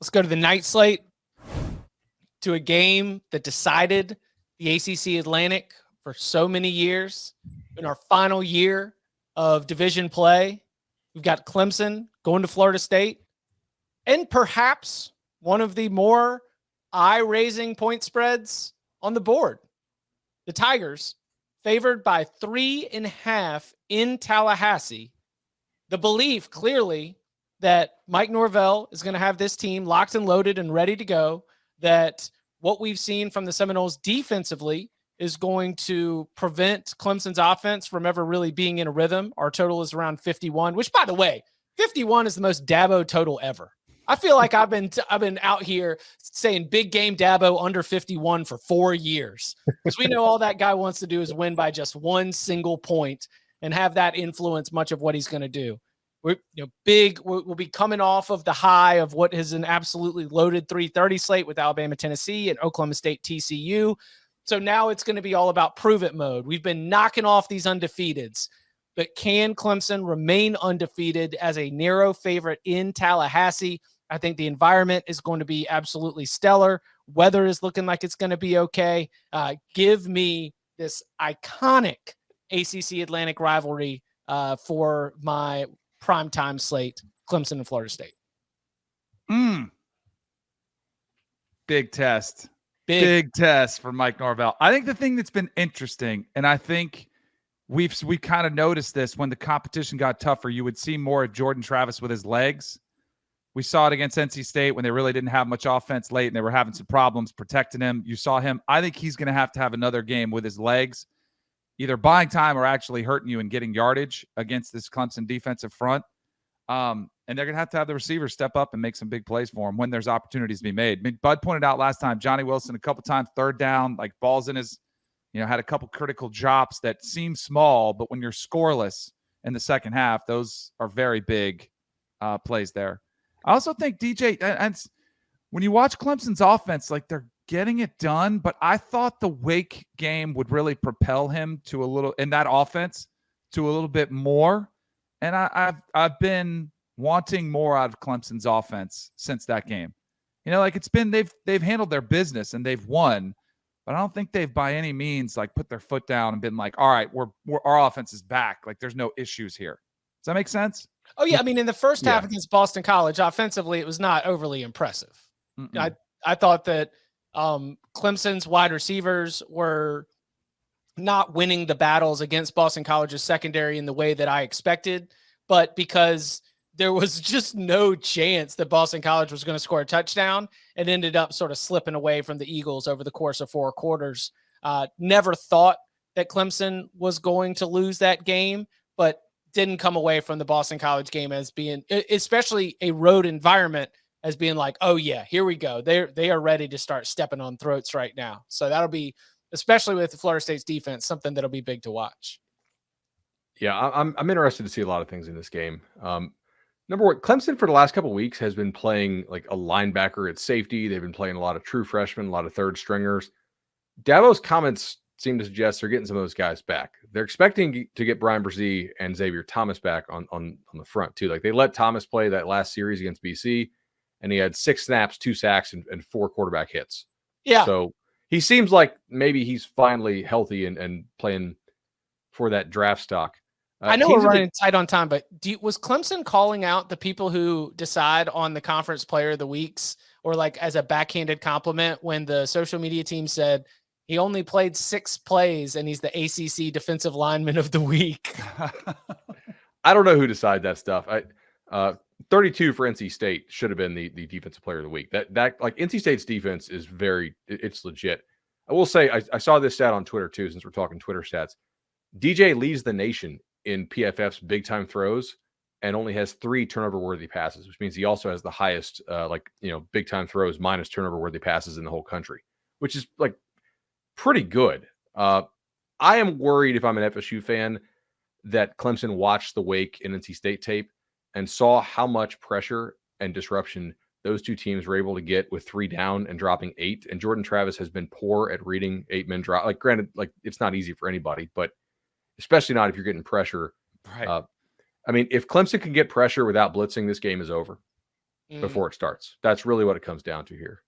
Let's go to the night slate, to a game that decided the ACC Atlantic for so many years. In our final year of division play, we've got Clemson going to Florida State, and perhaps one of the more eye-raising point spreads on the board. The Tigers favored by 3.5 in Tallahassee. The belief clearly that Mike Norvell is going to have this team locked and loaded and ready to go, that what we've seen from the Seminoles defensively is going to prevent Clemson's offense from ever really being in a rhythm. Our total is around 51, which, by the way, 51 is the most Dabo total ever. I feel like I've been out here saying big game Dabo under 51 for 4 years, because we know all that guy wants to do is win by just one single point and have that influence much of what he's going to do. We'll be coming off of the high of what is an absolutely loaded 3:30 slate with Alabama, Tennessee, and Oklahoma State, TCU. So now it's going to be all about prove it mode. We've been knocking off these undefeateds, but can Clemson remain undefeated as a narrow favorite in Tallahassee? I think the environment is going to be absolutely stellar. Weather is looking like it's going to be okay. Give me this iconic ACC Atlantic rivalry for my primetime slate, Clemson and Florida State. Big test. Big test for Mike Norvell. I think the thing that's been interesting, and I think we kind of noticed this when the competition got tougher, you would see more of Jordan Travis with his legs. We saw it against NC State when they really didn't have much offense late and they were having some problems protecting him. You saw him. I think he's going to have another game with his legs, either buying time or actually hurting you and getting yardage against this Clemson defensive front. And they're going to have the receivers step up and make some big plays for him when there's opportunities to be made. I mean, Bud pointed out last time, Johnny Wilson, a couple times, third down, like balls in his, had a couple critical drops that seem small, but when you're scoreless in the second half, those are very big plays there. I also think DJ, and when you watch Clemson's offense, like they're getting it done, but I thought the Wake game would really propel him to a little, in that offense, to a little bit more. And I've been wanting more out of Clemson's offense since that game. It's been, they've handled their business and they've won, but I don't think they've by any means like put their foot down and been like, all right, our offense is back. Like there's no issues here. Does that make sense? Oh yeah. I mean, in the first half against Boston College, offensively, it was not overly impressive. I thought that Clemson's wide receivers were not winning the battles against Boston College's secondary in the way that I expected, but because there was just no chance that Boston College was going to score a touchdown, and ended up sort of slipping away from the Eagles over the course of 4 quarters. Never thought that Clemson was going to lose that game, but didn't come away from the Boston College game as being, especially a road environment, as being like, oh yeah, here we go. They are ready to start stepping on throats right now. So that'll be, especially with the Florida State's defense, something that'll be big to watch. Yeah, I'm interested to see a lot of things in this game. Number one, Clemson for the last couple of weeks has been playing like a linebacker at safety. They've been playing a lot of true freshmen, a lot of third stringers. Dabo's comments seem to suggest they're getting some of those guys back. They're expecting to get Brian Brzee and Xavier Thomas back on the front too. Like they let Thomas play that last series against BC, and he had 6 snaps, 2 sacks, and 4 quarterback hits. Yeah. So he seems like maybe he's finally healthy and playing for that draft stock. I know we're running tight on time, but was Clemson calling out the people who decide on the conference player of the weeks, or like as a backhanded compliment when the social media team said he only played 6 plays and he's the ACC defensive lineman of the week? I don't know who decides that stuff. 32 for NC State should have been the defensive player of the week. That like NC State's defense is it's legit. I will say I saw this stat on Twitter too, since we're talking Twitter stats. DJ leads the nation in PFF's big time throws and only has 3 turnover worthy passes, which means he also has the highest big time throws minus turnover worthy passes in the whole country, which is like pretty good. I am worried, if I'm an FSU fan, that Clemson watched the Wake and NC State tape and saw how much pressure and disruption those two teams were able to get with 3 down and dropping 8. And Jordan Travis has been poor at reading 8-man drop. Like, granted, like it's not easy for anybody, but especially not if you're getting pressure. Right. I mean, if Clemson can get pressure without blitzing, this game is over. before it starts. That's really what it comes down to here.